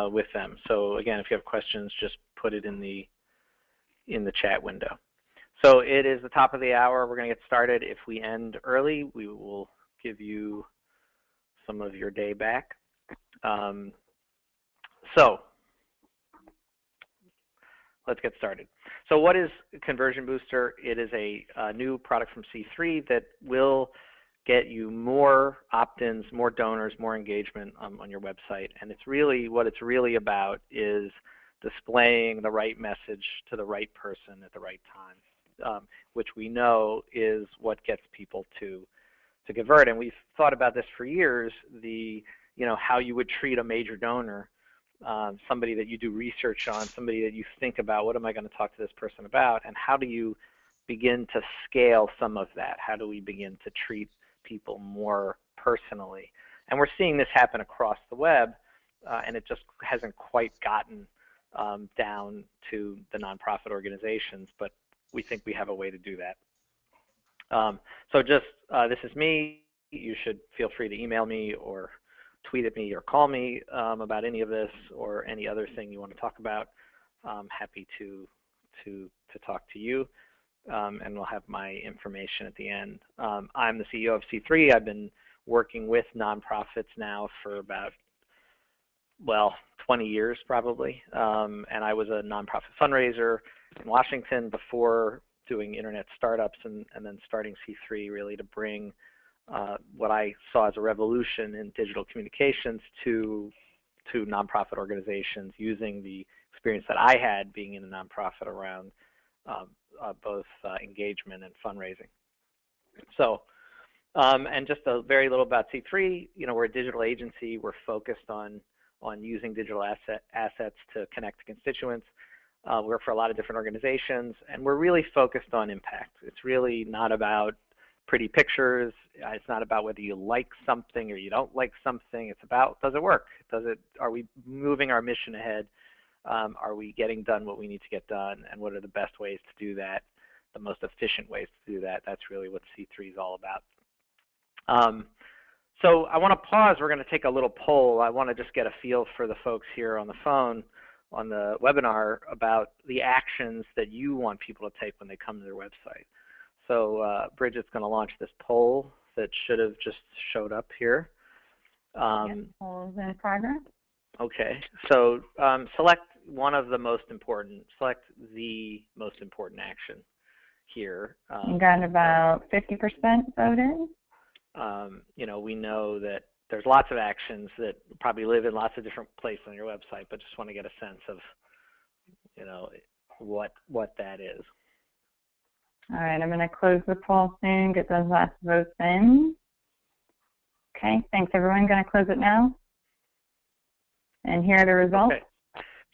with them. So again, if you have questions, just put it in the chat window. So it is the top of the hour. We're going to get started. If we end early, we will give you some of your day back. So let's get started. So what is Conversion Booster? It is a new product from C3 that will get you more opt-ins, more donors, more engagement on your website. And it's really, what it's really about is displaying the right message to the right person at the right time, which we know is what gets people to convert. And we've thought about this for years, how you would treat a major donor, somebody that you do research on, somebody that you think about, what am I going to talk to this person about, and how do you begin to scale some of that? How do we begin to treat people more personally? And we're seeing this happen across the web, and it just hasn't quite gotten down to the nonprofit organizations, but we think we have a way to do that. So just, this is me. You should feel free to email me or tweet at me or call me about any of this or any other thing you want to talk about. I'm happy to talk to you, and we'll have my information at the end. I'm the CEO of C3. I've been working with nonprofits now for about, 20 years probably, and I was a nonprofit fundraiser in Washington before doing internet startups and then starting C3 really to bring what I saw as a revolution in digital communications to nonprofit organizations using the experience that I had being in a nonprofit around both engagement and fundraising. So, and just a very little about C3, we're a digital agency. We're focused on using digital assets to connect to constituents. We work for a lot of different organizations, and we're really focused on impact. It's really not about pretty pictures. It's not about whether you like something or you don't like something. It's about, does it work? Are we moving our mission ahead? Are we getting done what we need to get done? And what are the best ways to do that? The most efficient ways to do that? That's really what C3 is all about. So I want to pause. We're going to take a little poll. I want to just get a feel for the folks here on the phone, on the webinar, about the actions that you want people to take when they come to their website. So Bridget's going to launch this poll that should have just showed up here. Yes, poll is in progress. Okay, so select one of the most important, select the most important action here. You got about 50% voted. We know that there's lots of actions that probably live in lots of different places on your website, but just want to get a sense of, what that is. All right, I'm going to close the poll soon, get those last votes in. Okay, thanks everyone. Going to close it now. And here are the results. Okay.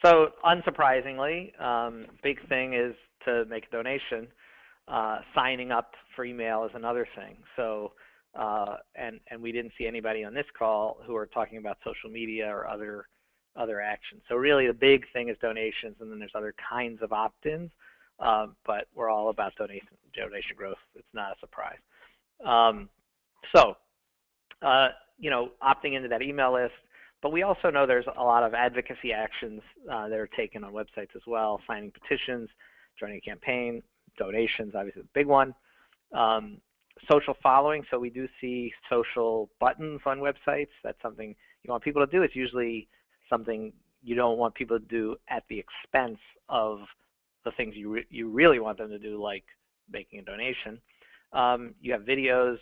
So unsurprisingly, big thing is to make a donation. Signing up for email is another thing. So, and we didn't see anybody on this call who are talking about social media or other actions. So really the big thing is donations, and then there's other kinds of opt-ins. But we're all about donation growth. It's not a surprise. Opting into that email list, but we also know there's a lot of advocacy actions that are taken on websites as well, signing petitions, joining a campaign, donations, obviously the big one. Social following, so we do see social buttons on websites. That's something you want people to do. It's usually something you don't want people to do at the expense of the things you really want them to do, like making a donation. You have videos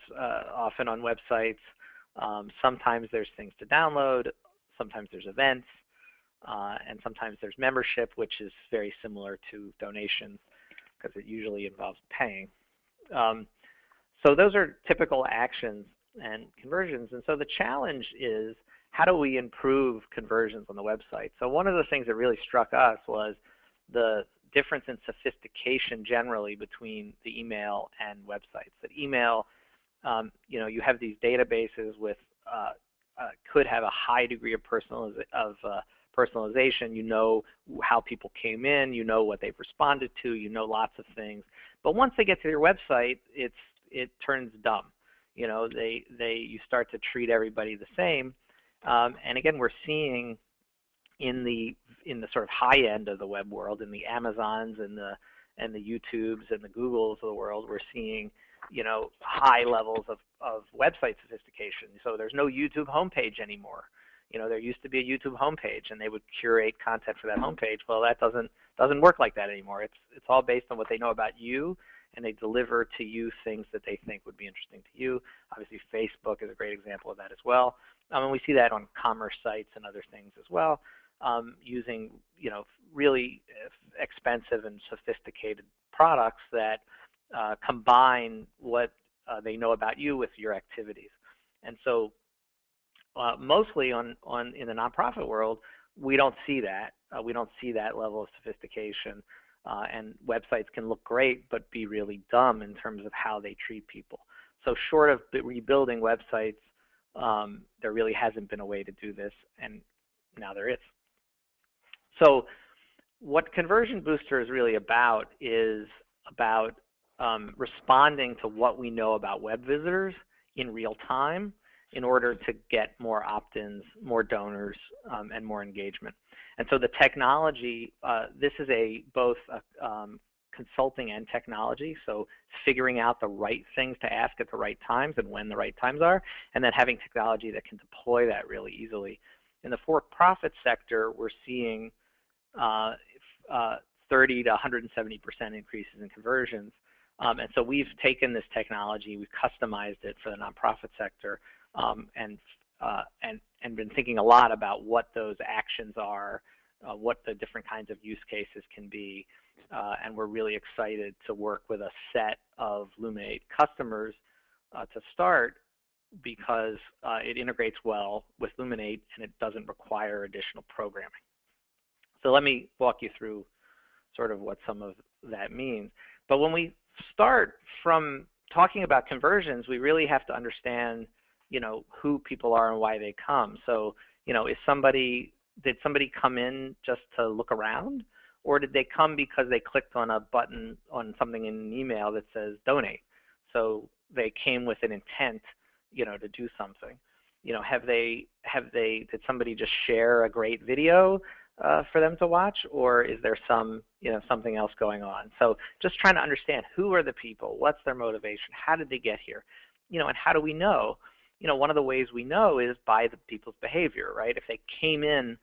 often on websites. Sometimes there's things to download. Sometimes there's events. And sometimes there's membership, which is very similar to donations because it usually involves paying. So those are typical actions and conversions. And so the challenge is, how do we improve conversions on the website? So one of the things that really struck us was the difference in sophistication generally between the email and websites. That email, you have these databases with, could have a high degree of personalization. You know how people came in, you know what they've responded to, you know lots of things. But once they get to your website, it turns dumb. You start to treat everybody the same. And again, we're seeing, in the sort of high end of the web world, in the Amazons and the YouTubes and the Googles of the world, we're seeing, you know, high levels of website sophistication. So there's no YouTube homepage anymore. You know, there used to be a YouTube homepage, and they would curate content for that homepage. Well, that doesn't work like that anymore. It's all based on what they know about you, and they deliver to you things that they think would be interesting to you. Obviously, Facebook is a great example of that as well. And we see that on commerce sites and other things as well, using, you know, really expensive and sophisticated products that combine what they know about you with your activities. And so mostly in the nonprofit world, we don't see that. We don't see that level of sophistication. And websites can look great, but be really dumb in terms of how they treat people. So short of rebuilding websites, there really hasn't been a way to do this, and now there is. So what Conversion Booster is really about is about responding to what we know about web visitors in real time in order to get more opt-ins, more donors, and more engagement. And so the technology, this is both a consulting and technology, so figuring out the right things to ask at the right times and when the right times are, and then having technology that can deploy that really easily. In the for-profit sector, we're seeing 30 to 170% increases in conversions. And so we've taken this technology, we've customized it for the nonprofit sector, and been thinking a lot about what those actions are, what the different kinds of use cases can be, and we're really excited to work with a set of Luminate customers to start, because it integrates well with Luminate and it doesn't require additional programming. So let me walk you through sort of what some of that means. But when we start from talking about conversions, we really have to understand, you know, who people are and why they come. So, you know, did somebody come in just to look around, or did they come because they clicked on a button on something in an email that says donate? So they came with an intent, you know, to do something. You know, did somebody just share a great video for them to watch, or is there something else going on? So just trying to understand who are the people, what's their motivation, how did they get here, you know, and how do we know? You know, one of the ways we know is by the people's behavior, right? If they came in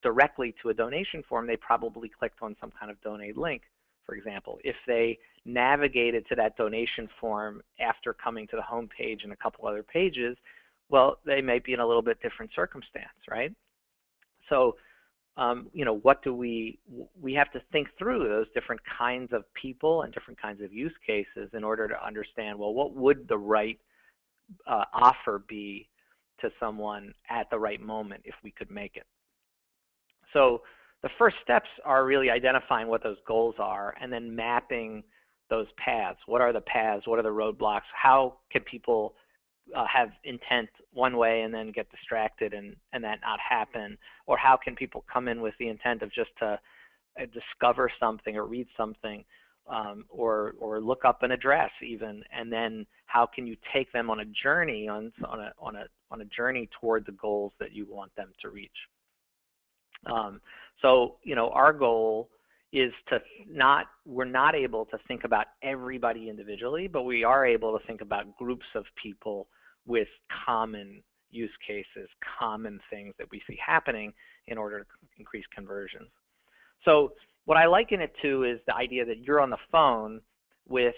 directly to a donation form, they probably clicked on some kind of donate link, for example. If they navigated to that donation form after coming to the home page and a couple other pages, well, they may be in a little bit different circumstance, right? So, you know, what do we have to think through those different kinds of people and different kinds of use cases in order to understand, well, what would the right offer be to someone at the right moment if we could make it. So the first steps are really identifying what those goals are and then mapping those paths. What are the paths? What are the roadblocks? How can people have intent one way and then get distracted and that not happen? Or how can people come in with the intent of just to discover something or read something, or look up an address even, and then how can you take them on a journey on a journey toward the goals that you want them to reach? So, you know, our goal is we're not able to think about everybody individually, but we are able to think about groups of people with common use cases, common things that we see happening in order to increase conversions. So what I liken it to is the idea that you're on the phone with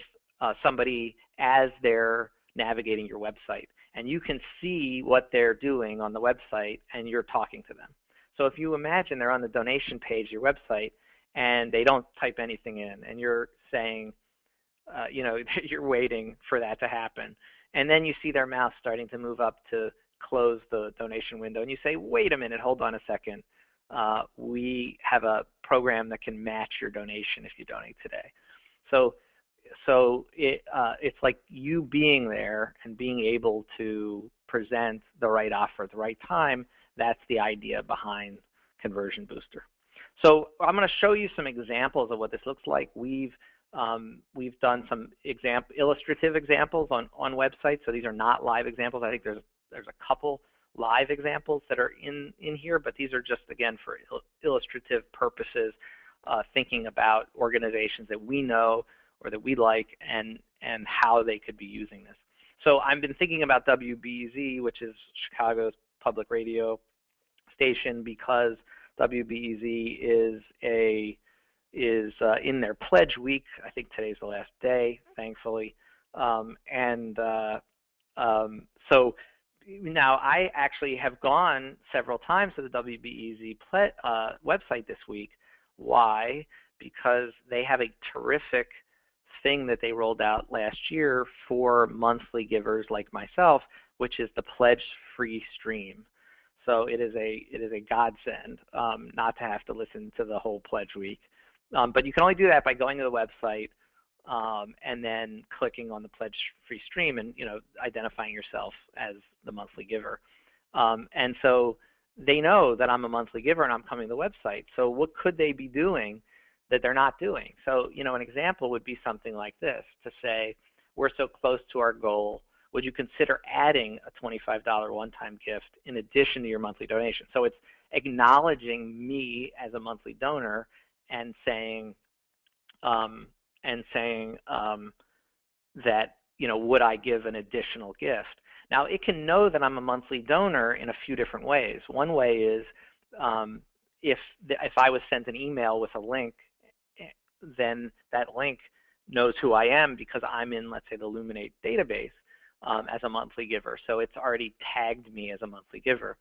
somebody as they're navigating your website, and you can see what they're doing on the website and you're talking to them. So if you imagine they're on the donation page of your website and they don't type anything in, and you're saying, you know, you're waiting for that to happen, and then you see their mouse starting to move up to close the donation window, and you say, wait a minute, hold on a second. We have a program that can match your donation if you donate today. So it's like you being there and being able to present the right offer at the right time. That's the idea behind Conversion Booster. So I'm going to show you some examples of what this looks like. We've done some illustrative examples on websites. So these are not live examples. I think there's a couple live examples that are in here, but these are just, again, for illustrative purposes, thinking about organizations that we know or that we like and how they could be using this. So I've been thinking about WBEZ, which is Chicago's public radio station, because WBEZ is in their pledge week. I think today's the last day, thankfully. So now I actually have gone several times to the WBEZ website this week. Why? Because they have a terrific thing that they rolled out last year for monthly givers like myself, which is the pledge free stream. So it is a godsend not to have to listen to the whole pledge week. But you can only do that by going to the website and then clicking on the pledge free stream and identifying yourself as the monthly giver. And so they know that I'm a monthly giver and I'm coming to the website. So what could they be doing that they're not doing? So an example would be something like this, to say, we're so close to our goal, would you consider adding a $25 one-time gift in addition to your monthly donation? So it's acknowledging me as a monthly donor and saying that, would I give an additional gift? Now, it can know that I'm a monthly donor in a few different ways. One way is if I was sent an email with a link, then that link knows who I am because I'm in, let's say, the Luminate database as a monthly giver. So it's already tagged me as a monthly giver.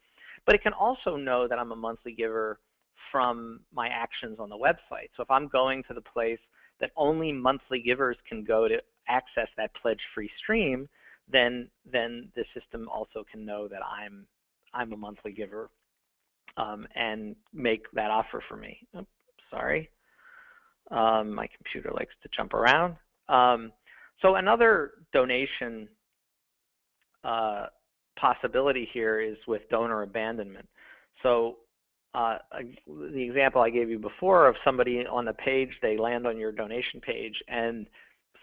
But it can also know that I'm a monthly giver from my actions on the website. So if I'm going to the place that only monthly givers can go to access that pledge-free stream, then the system also can know that I'm a monthly giver and make that offer for me. Oops, sorry. My computer likes to jump around. So another donation possibility here is with donor abandonment. So the example I gave you before of somebody on the page, they land on your donation page and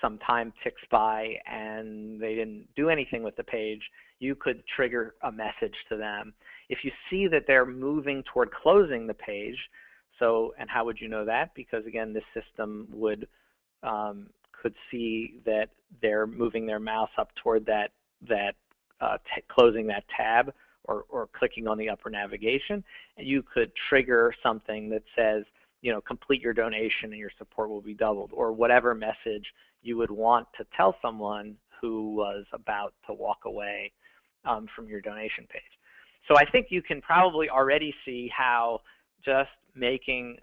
some time ticks by and they didn't do anything with the page, you could trigger a message to them. If you see that they're moving toward closing the page, and how would you know that? Because again, this system could see that they're moving their mouse up toward closing that tab or clicking on the upper navigation, and you could trigger something that says, complete your donation and your support will be doubled, or whatever message you would want to tell someone who was about to walk away from your donation page. So I think you can probably already see how just making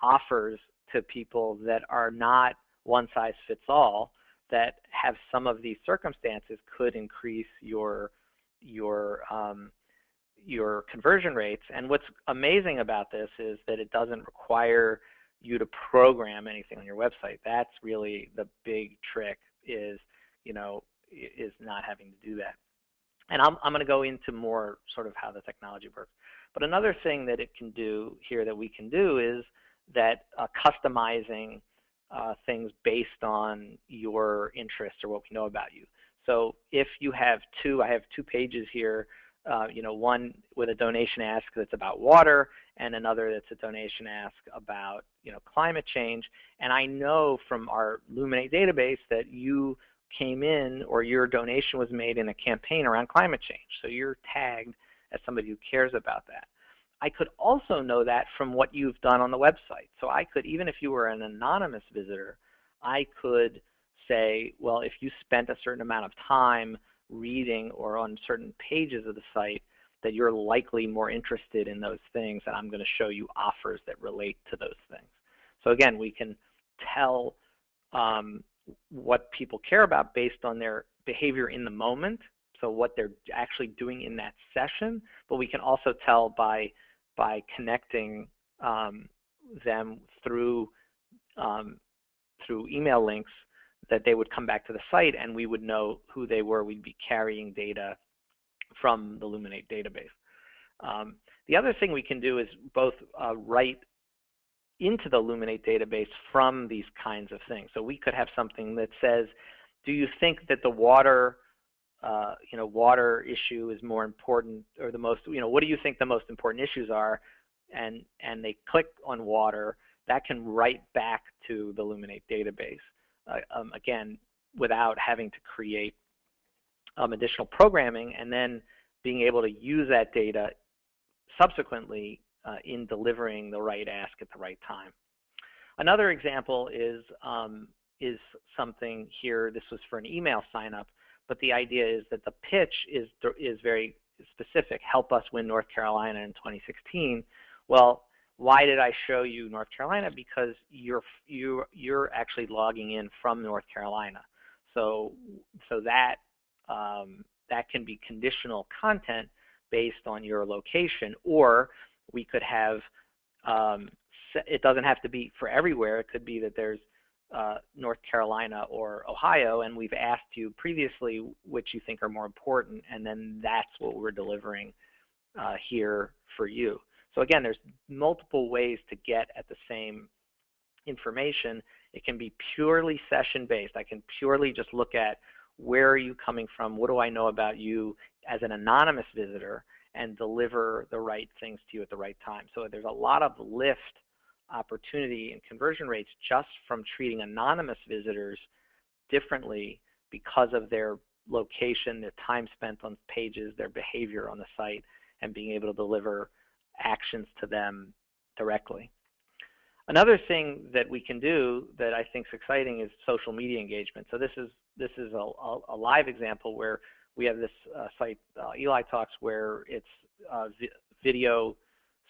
offers to people that are not one size fits all, that have some of these circumstances, could increase your conversion rates. And what's amazing about this is that it doesn't require you to program anything on your website. That's really the big trick, is not having to do that. And I'm going to go into more sort of how the technology works. But another thing that it can do here, that we can do, is that customizing things based on your interests or what we know about you. So if you have I have two pages here, one with a donation ask that's about water, and another that's a donation ask about climate change. And I know from our Luminate database that you came in, or your donation was made in a campaign around climate change. So you're tagged as somebody who cares about that. I could also know that from what you've done on the website. So I could, even if you were an anonymous visitor, I could say, well, if you spent a certain amount of time reading or on certain pages of the site, that you're likely more interested in those things, and I'm going to show you offers that relate to those things. So again, we can tell what people care about based on their behavior in the moment, so what they're actually doing in that session, but we can also tell by connecting them through email links that they would come back to the site, and we would know who they were. We'd be carrying data from the Luminate database. The other thing we can do is both write into the Luminate database from these kinds of things. So we could have something that says, do you think that the water water issue is more important, or the most, what do you think the most important issues are? And they click on water, that can write back to the Luminate database. Again, without having to create additional programming, and then being able to use that data subsequently in delivering the right ask at the right time. Another example is something here. This was for an email sign up, but the idea is that the pitch is very specific. Help us win North Carolina in 2016. Well, why did I show you North Carolina? Because you're actually logging in from North Carolina. So that that can be conditional content based on your location, or we could have it doesn't have to be for everywhere. It could be that there's North Carolina or Ohio, and we've asked you previously which you think are more important, and then that's what we're delivering here for you. So again, there's multiple ways to get at the same information. It can be purely session-based. I can purely just look at where are you coming from, what do I know about you as an anonymous visitor, and deliver the right things to you at the right time. So there's a lot of lift opportunity and conversion rates just from treating anonymous visitors differently because of their location, their time spent on pages, their behavior on the site, and being able to deliver actions to them directly. Another thing that we can do that I think is exciting is social media engagement. So this is a live example where we have this site, Eli Talks, where it's a video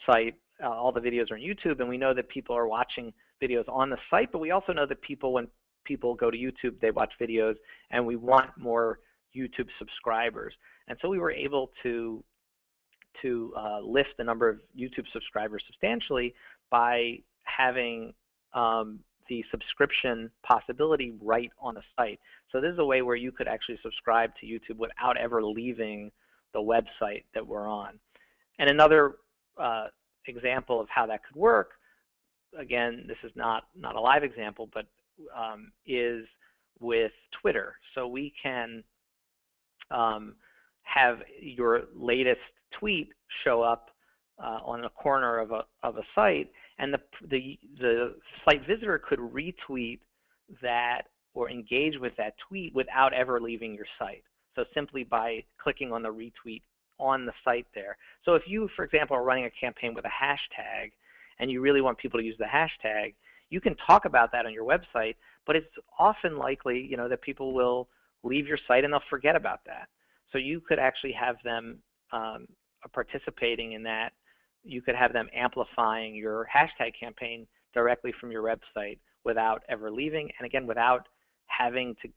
site. All the videos are on YouTube, and we know that people are watching videos on the site, but we also know that when people go to YouTube, they watch videos, and we want more YouTube subscribers. And so we were able to lift the number of YouTube subscribers substantially by having the subscription possibility right on the site. So this is a way where you could actually subscribe to YouTube without ever leaving the website that we're on. And another example of how that could work, again, this is not a live example, but is with Twitter. So we can have your latest tweet show up on the corner of a site, and the site visitor could retweet that or engage with that tweet without ever leaving your site. So simply by clicking on the retweet on the site there. So if you, for example, are running a campaign with a hashtag and you really want people to use the hashtag, you can talk about that on your website, but it's often likely, that people will leave your site and they'll forget about that. So you could actually have them participating in that. You could have them amplifying your hashtag campaign directly from your website without ever leaving, and again, without having to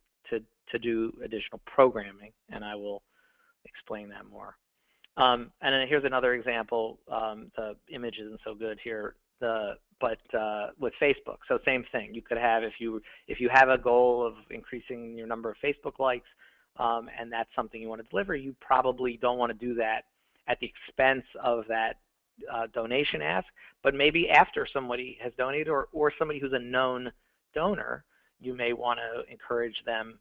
do additional programming, and I will explain that more. And then here's another example. The image isn't so good here, but with Facebook. So same thing. You could have, if you have a goal of increasing your number of Facebook likes, and that's something you want to deliver, you probably don't want to do that at the expense of that donation ask, but maybe after somebody has donated, or somebody who's a known donor, you may want to encourage them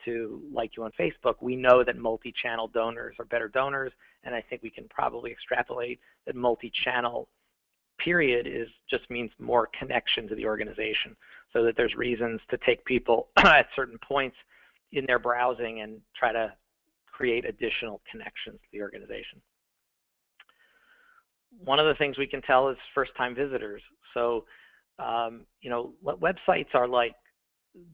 to like you on Facebook. We know that multi-channel donors are better donors, and I think we can probably extrapolate that multi-channel period just means more connection to the organization, so that there's reasons to take people at certain points in their browsing and try to create additional connections to the organization. One of the things we can tell is first-time visitors. So, websites are like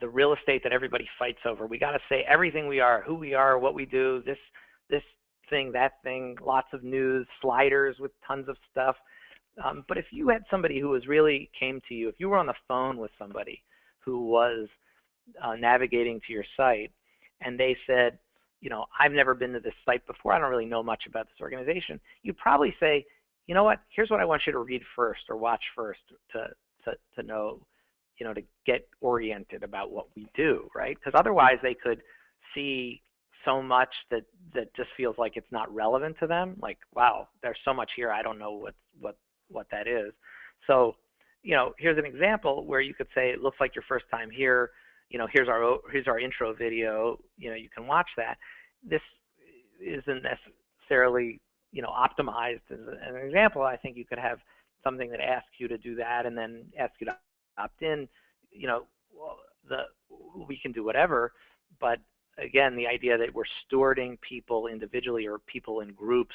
the real estate that everybody fights over. We got to say everything we are, who we are, what we do, this thing, that thing, lots of news, sliders with tons of stuff. But if you had somebody who really came to you, if you were on the phone with somebody who was navigating to your site, and they said, I've never been to this site before, I don't really know much about this organization, you'd probably say, you know what, here's what I want you to read first or watch first to know, to get oriented about what we do, right? Because otherwise they could see so much that just feels like it's not relevant to them. Like, wow, there's so much here, I don't know what that is. So, here's an example where you could say, it looks like your first time here, here's our intro video, you can watch that. this isn't necessarily, optimized. As an example, I think you could have something that asks you to do that and then asks you to opt in. We can do whatever, but again, the idea that we're storing people individually or people in groups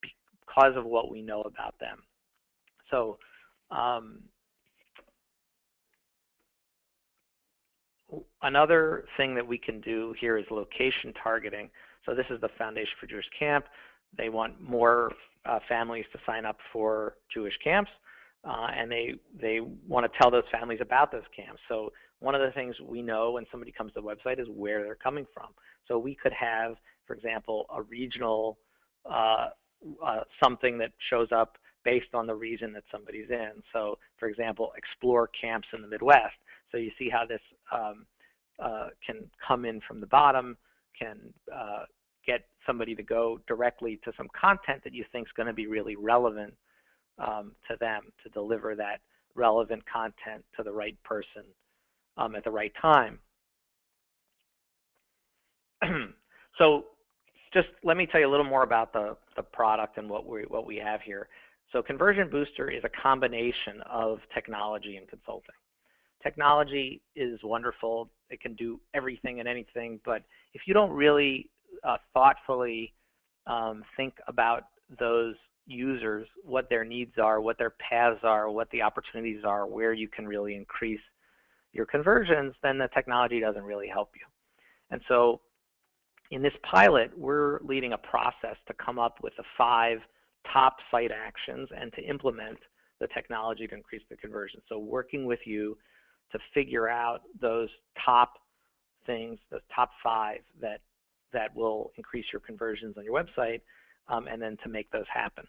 because of what we know about them. So another thing that we can do here is location targeting. So this is the Foundation for Jewish Camp. They want more families to sign up for Jewish camps, and they want to tell those families about those camps. So one of the things we know when somebody comes to the website is where they're coming from. So we could have, for example, a regional something that shows up based on the region that somebody's in. So, for example, explore camps in the Midwest. So you see how this can come in from the bottom, can get somebody to go directly to some content that you think is going to be really relevant to them, to deliver that relevant content to the right person at the right time. So just let me tell you a little more about the product and what we have here. So Conversion Booster is a combination of technology and consulting. Technology is wonderful. It can do everything and anything, but if you don't really thoughtfully think about those users, what their needs are, what their paths are, what the opportunities are, where you can really increase your conversions, then the technology doesn't really help you. And so in this pilot, we're leading a process to come up with the 5 top site actions and to implement the technology to increase the conversion. So working with you to figure out those top things, those top 5 that will increase your conversions on your website, and then to make those happen.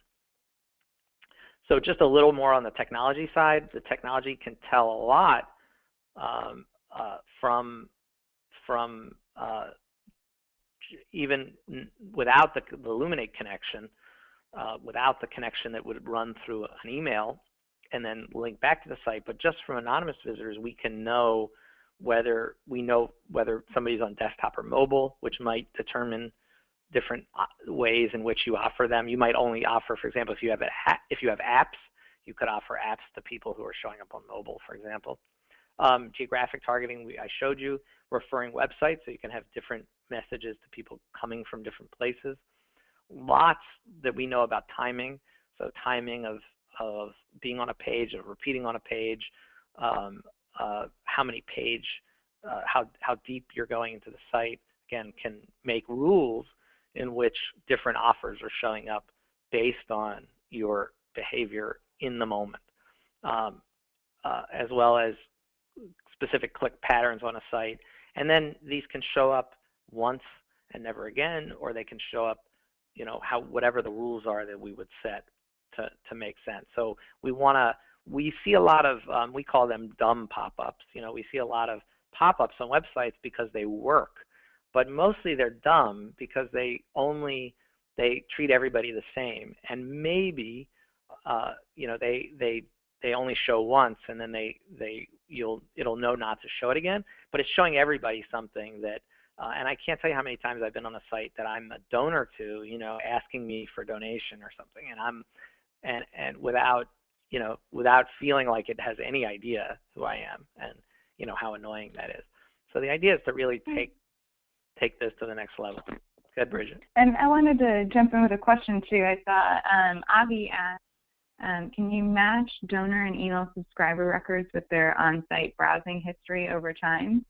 So just a little more on the technology side. The technology can tell a lot from even without the Luminate connection, without the connection that would run through an email and then link back to the site. But just from anonymous visitors, we can know whether somebody's on desktop or mobile, which might determine different ways in which you offer them. You might only offer, for example, if you have apps, you could offer apps to people who are showing up on mobile, for example. Geographic targeting, I showed you. Referring websites, so you can have different messages to people coming from different places. Lots that we know about timing. So timing of being on a page, of repeating on a page, how many page, how deep you're going into the site. Again, can make rules in which different offers are showing up based on your behavior in the moment, as well as specific click patterns on a site. And then these can show up once and never again, or they can show up, whatever the rules are that we would set to make sense. So we see a lot of, we call them dumb pop-ups. We see a lot of pop-ups on websites because they work, but mostly they're dumb because they treat everybody the same, and maybe they only show once, and then it'll know not to show it again. But it's showing everybody something that, and I can't tell you how many times I've been on a site that I'm a donor to, asking me for donation or something, and without feeling like it has any idea who I am and how annoying that is. So the idea is to really take this to the next level. Good, Bridget. And I wanted to jump in with a question too. I saw Avi asked, can you match donor and email subscriber records with their on-site browsing history over time?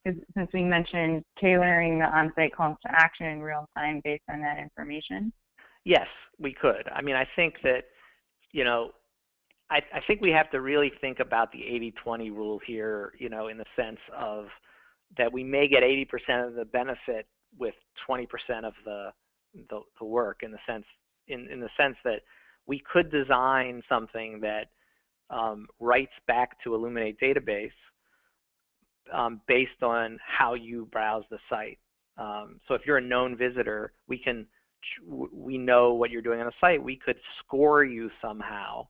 Since we mentioned tailoring the on-site calls to action in real time based on that information. Yes, we could. I mean, I think that, I think we have to really think about the 80-20 rule here, in the sense of that we may get 80% of the benefit with 20% of the work, in the sense that we could design something that writes back to Illuminate database based on how you browse the site. So if you're a known visitor, we know what you're doing on the site. We could score you somehow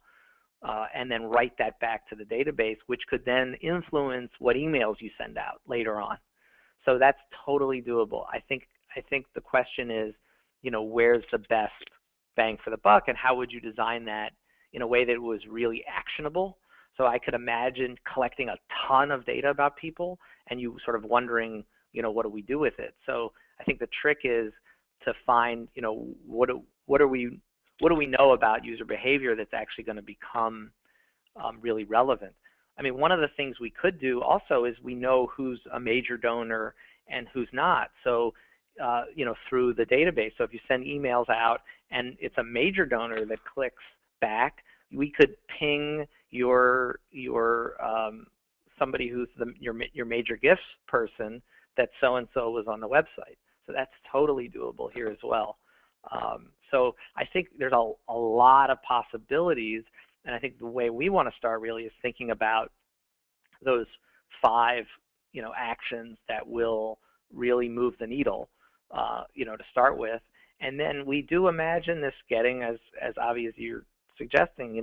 and then write that back to the database, which could then influence what emails you send out later on. So that's totally doable. I think I think the question is, where's the best bang for the buck, and how would you design that in a way that was really actionable? So I could imagine collecting a ton of data about people and you sort of wondering, what do we do with it? So I think the trick is to find, what do we know about user behavior that's actually going to become really relevant. I mean, one of the things we could do also is we know who's a major donor and who's not. So, through the database. So if you send emails out and it's a major donor that clicks back, we could ping your somebody who's your major gifts person that so-and-so was on the website. So that's totally doable here as well. So I think there's a lot of possibilities, and I think the way we want to start really is thinking about those 5, actions that will really move the needle, to start with. And then we do imagine this getting, as Avi, as you're suggesting,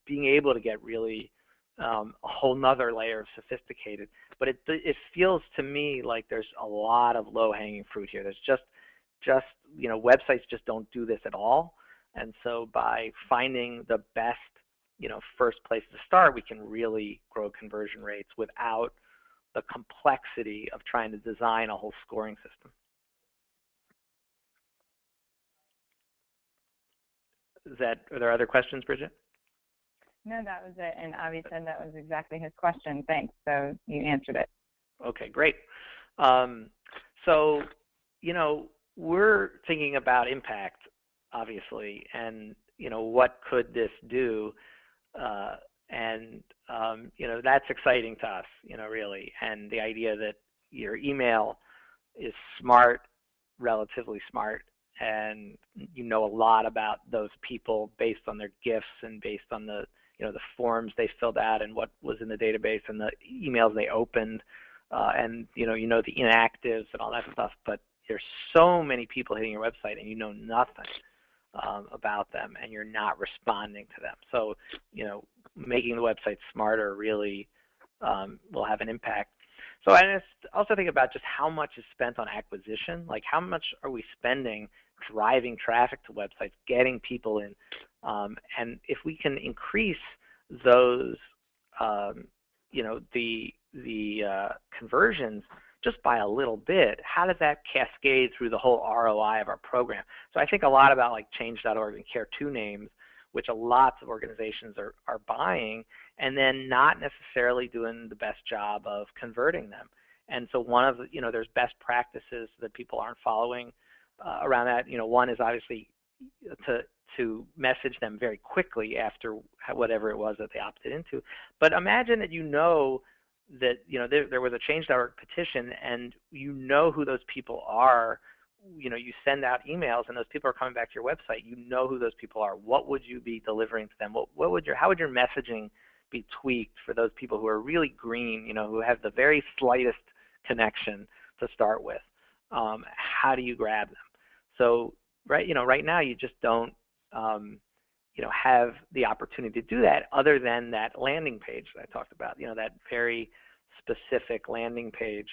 being able to get really a whole nother layer of sophisticated. But it feels to me like there's a lot of low-hanging fruit here. There's just websites just don't do this at all. And so by finding the best, first place to start, we can really grow conversion rates without the complexity of trying to design a whole scoring system. Are there other questions, Bridget? No, that was it. And Avi said that was exactly his question. Thanks. So you answered it. Okay, great. So, we're thinking about impact, obviously, and, what could this do? That's exciting to us, really. And the idea that your email is smart, relatively smart, and a lot about those people based on their gifts and based on the the forms they filled out and what was in the database and the emails they opened, and the inactives and all that stuff. But there's so many people hitting your website and nothing about them, and you're not responding to them. So making the website smarter really will have an impact. So I also think about just how much is spent on acquisition. Like, how much are we spending driving traffic to websites, getting people in? And if we can increase those, the conversions just by a little bit, how does that cascade through the whole ROI of our program? So I think a lot about like Change.org and Care2 names, which lots of organizations are buying, and then not necessarily doing the best job of converting them. And so one of the, there's best practices that people aren't following around that. One is obviously to message them very quickly after whatever it was that they opted into. But imagine that that there was a Change.org petition, and who those people are. You send out emails, and those people are coming back to your website. Who those people are. What would you be delivering to them? How would your messaging be tweaked for those people who are really green? Who have the very slightest connection to start with. How do you grab them? So right now you just don't have the opportunity to do that, other than that landing page that I talked about. That very specific landing page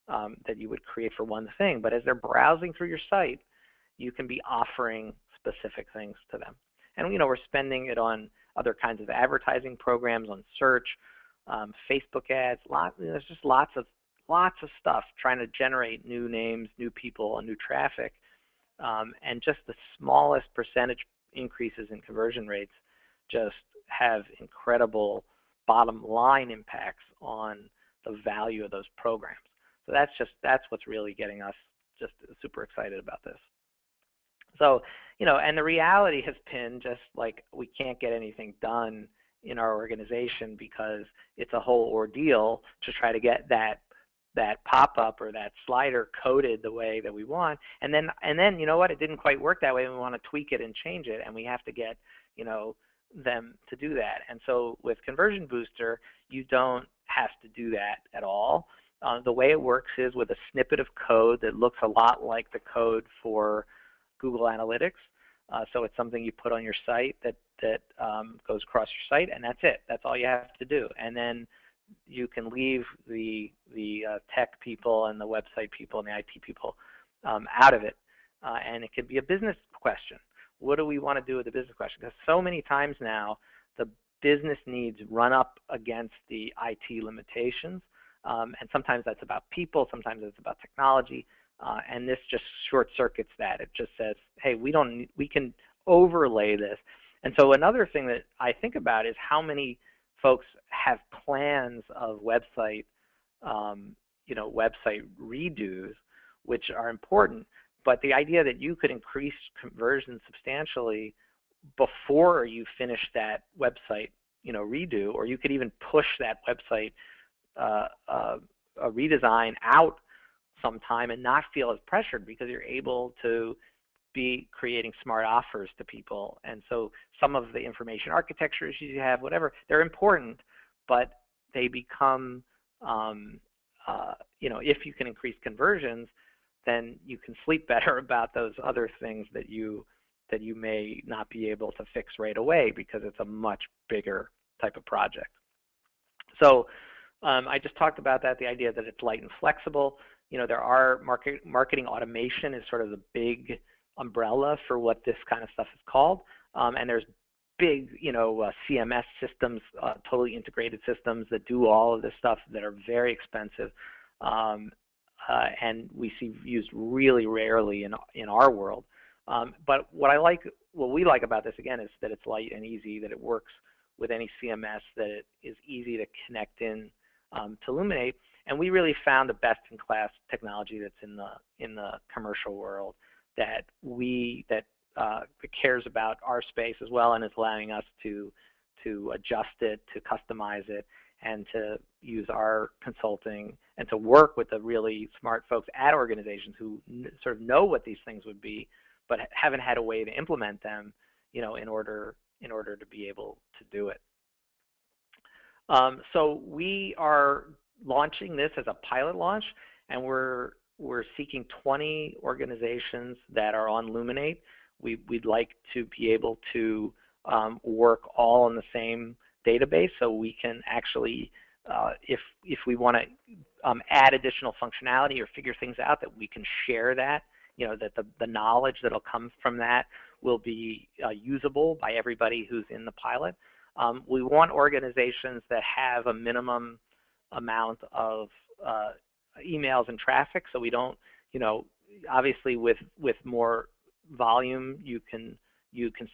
that you would create for one thing. But as they're browsing through your site, you can be offering specific things to them. And we're spending it on other kinds of advertising programs, on search, Facebook ads. There's just lots of stuff trying to generate new names, new people, and new traffic. And just the smallest percentage increases in conversion rates just have incredible bottom line impacts on the value of those programs. So that's what's really getting us just super excited about this. So, and the reality has been just like we can't get anything done in our organization because it's a whole ordeal to try to get that pop-up or that slider coded the way that we want. And then it didn't quite work that way, and we want to tweak it and change it, and we have to get, them to do that. And so with Conversion Booster, you don't have to do that at all. The way it works is with a snippet of code that looks a lot like the code for Google Analytics. So it's something you put on your site that goes across your site, and that's it. That's all you have to do. And then you can leave the tech people and the website people and the IT people out of it. And it could be a business question. What do we want to do with the business question? Because so many times now, the business needs run up against the IT limitations. And sometimes that's about people, sometimes it's about technology. And this just short circuits that. It just says, hey, we can overlay this. And so another thing that I think about is how many folks have plans of website, website redos, which are important. But the idea that you could increase conversion substantially before you finish that website, redo, or you could even push that website a redesign out sometime and not feel as pressured because you're able to be creating smart offers to people. And so some of the information architecture issues you have, whatever, they're important, but they become, if you can increase conversions, then you can sleep better about those other things that you may not be able to fix right away because it's a much bigger type of project. So I just talked about that, the idea that it's light and flexible. There are marketing automation is sort of the big umbrella for what this kind of stuff is called. And there's big, CMS systems, totally integrated systems that do all of this stuff that are very expensive. And we see used really rarely in our world. But what we like about this, again, is that it's light and easy, that it works with any CMS, that it is easy to connect in to Luminate. And we really found the best-in-class technology that's in the commercial world that cares about our space as well, and is allowing us to adjust it, to customize it, and to use our consulting and to work with the really smart folks at organizations who sort of know what these things would be, but haven't had a way to implement them, in order to be able to do it. So we are launching this as a pilot launch, and we're seeking 20 organizations that are on Luminate. We'd like to be able to work all on the same database, so we can actually, if we want to add additional functionality or figure things out, that we can share that. That the knowledge that'll come from that will be usable by everybody who's in the pilot. We want organizations that have a minimum amount of emails and traffic, so we don't, obviously with more volume you can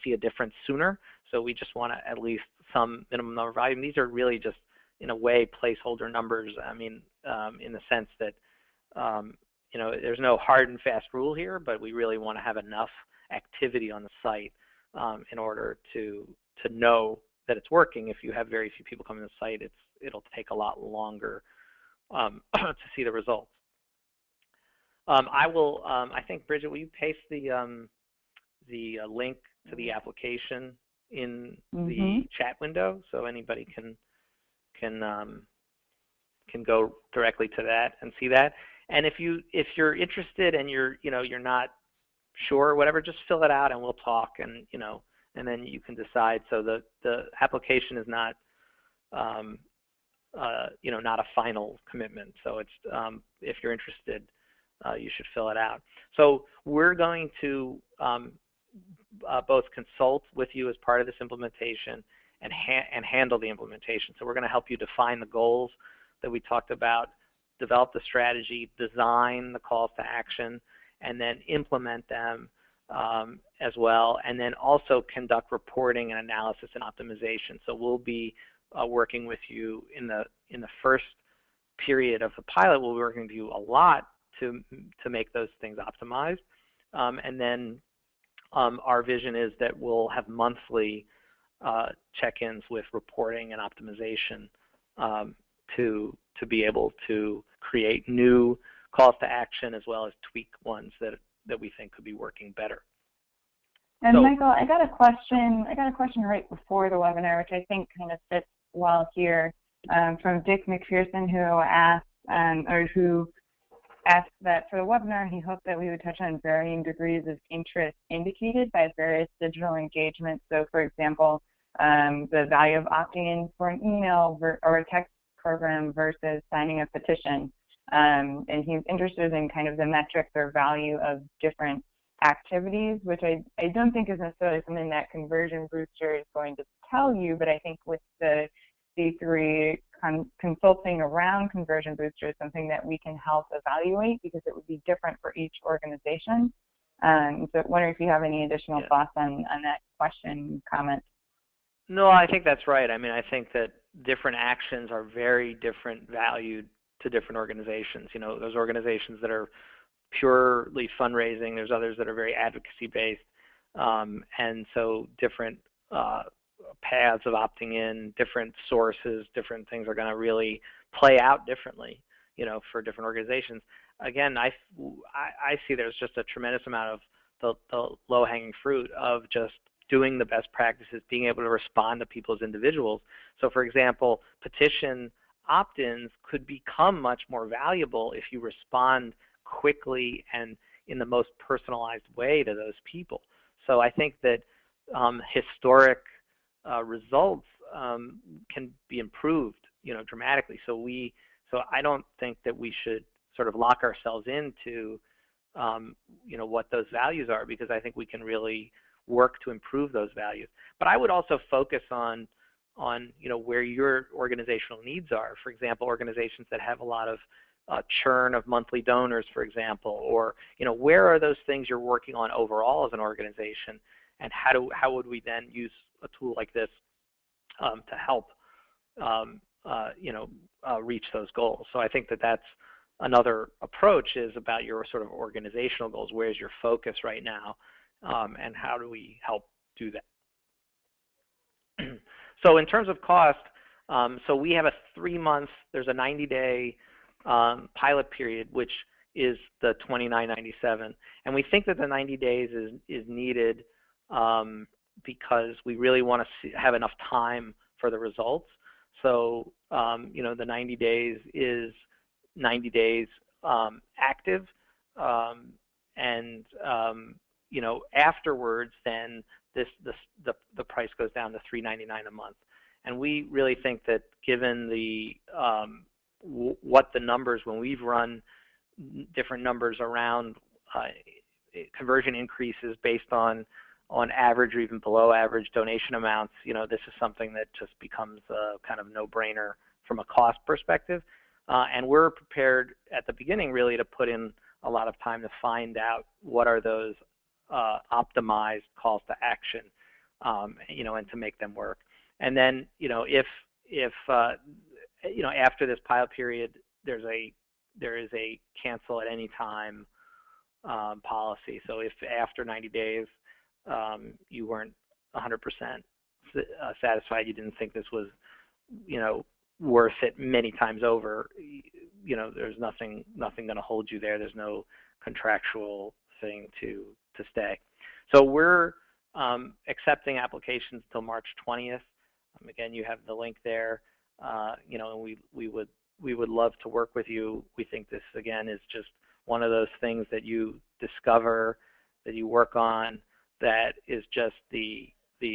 see a difference sooner. So we just want to at least some minimum number of volume. These are really just, in a way, placeholder numbers. I mean, in the sense that there's no hard and fast rule here, but we really want to have enough activity on the site in order to know that it's working. If you have very few people coming to the site, it'll take a lot longer to see the results. I think, Bridget, will you paste the link to the application in the chat window so anybody can go directly to that and see that? And if you're interested and you're not sure or whatever, just fill it out and we'll talk, and then you can decide. So the application is not not a final commitment. So it's if you're interested, you should fill it out. So we're going to both consult with you as part of this implementation and handle the implementation. So we're going to help you define the goals that we talked about, develop the strategy, design the calls to action, and then implement them as well, and then also conduct reporting and analysis and optimization. So we'll be working with you in the first period of the pilot. We'll be working with you a lot to make those things optimized, and then our vision is that we'll have monthly check-ins with reporting and optimization to be able to create new calls to action as well as tweak ones that we think could be working better. And so, Michael, I got a question right before the webinar, which I think kind of fits well here, from Dick McPherson, who asked that for the webinar he hoped that we would touch on varying degrees of interest indicated by various digital engagements. So, for example, the value of opting in for an email or a text program versus signing a petition. and he's interested in kind of the metrics or value of different activities, which I don't think is necessarily something that Conversion Booster is going to tell you, but I think with the C3 consulting around Conversion Booster is something that we can help evaluate because it would be different for each organization. So I wonder if you have any additional thoughts on that question, comment. No, I think that's right. I mean, I think that different actions are very different valued to different organizations. You know, those organizations that are purely fundraising, there's others that are very advocacy based, and so different paths of opting in, different sources, different things are going to really play out differently, you know, for different organizations. Again, I see there's just a tremendous amount of the low-hanging fruit of just doing the best practices, being able to respond to people as individuals. So for example, petition opt-ins could become much more valuable if you respond quickly and in the most personalized way to those people. So I think that historic results can be improved, you know, dramatically. So I don't think that we should sort of lock ourselves into, you know, what those values are, because I think we can really work to improve those values. But I would also focus on you know, where your organizational needs are. For example, organizations that have a lot of churn of monthly donors, for example, or, you know, where are those things you're working on overall as an organization, and how would we then use a tool like this to help you know, reach those goals. So I think that that's another approach, is about your sort of organizational goals. Where's your focus right now, and how do we help do that? So in terms of cost, so we have a 3 months, there's a 90-day pilot period, which is the $29.97, and we think that the 90 days is needed because we really want to have enough time for the results. So you know, the 90 days is 90 days active, and you know, afterwards, then the price goes down to $3.99 a month. And we really think that given the what the numbers, when we've run different numbers around conversion increases based on average or even below average donation amounts, you know, this is something that just becomes a kind of no-brainer from a cost perspective. And we're prepared at the beginning really to put in a lot of time to find out what are those optimized calls to action, you know, and to make them work. And then, you know, if you know, after this pilot period, there is a cancel at any time policy. So if after 90 days you weren't 100% satisfied, you didn't think this was, you know, worth it many times over, you know, there's nothing going to hold you there. There's no contractual thing to stay. So we're accepting applications until March 20th. Again, you have the link there. You know, and we would love to work with you. We think this, again, is just one of those things that you discover, that you work on, that is just the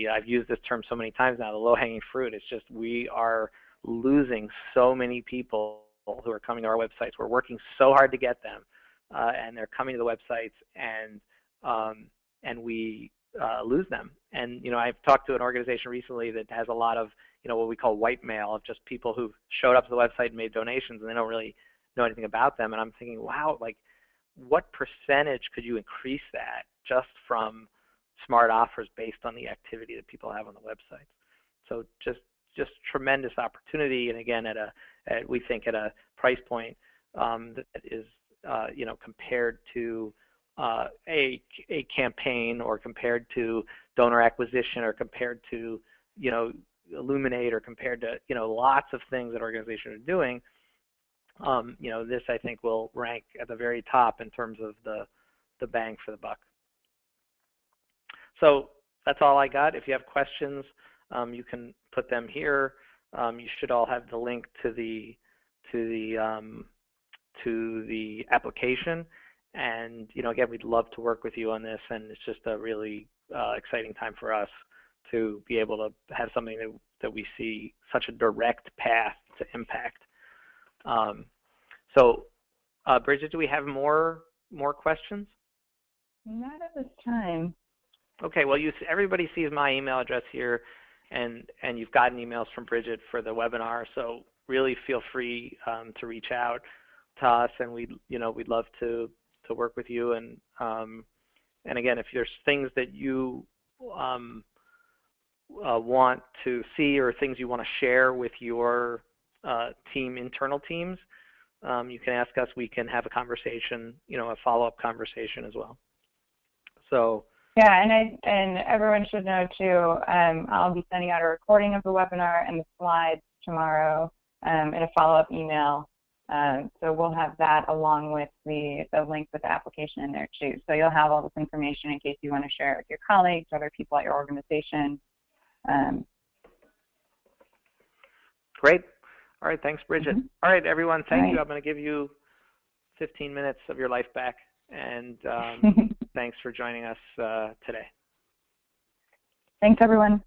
I've used this term so many times now, the low-hanging fruit. It's just we are losing so many people who are coming to our websites. We're working so hard to get them, and they're coming to the websites, and we lose them. And, you know, I've talked to an organization recently that has a lot of, you know, what we call white mail, of just people who showed up to the website and made donations, and they don't really know anything about them. And I'm thinking, wow, like, what percentage could you increase that just from smart offers based on the activity that people have on the website? So just tremendous opportunity, and again, we think at a price point that is, you know, compared to a campaign, or compared to donor acquisition, or compared to, you know, Luminate, or compared to, you know, lots of things that organizations are doing. You know, this, I think, will rank at the very top in terms of the bang for the buck. So that's all I got. If you have questions, you can put them here. You should all have the link to the application. And, you know, again, we'd love to work with you on this, and it's just a really exciting time for us to be able to have something that we see such a direct path to impact. So Bridget, do we have more questions? Not at this time. Okay, well, everybody sees my email address here, and you've gotten emails from Bridget for the webinar, so really feel free to reach out to us, and we'd love to work with you. And again, if there's things that you want to see or things you want to share with your internal teams, you can ask us. We can have a conversation, a follow-up conversation as well. So. Yeah, and everyone should know too, I'll be sending out a recording of the webinar and the slides tomorrow in a follow-up email. So we'll have that along with the link with the application in there too. So you'll have all this information in case you want to share it with your colleagues, other people at your organization. Great. All right, thanks, Bridget. Mm-hmm. All right, everyone, thank you. Right. I'm going to give you 15 minutes of your life back, and thanks for joining us today. Thanks, everyone.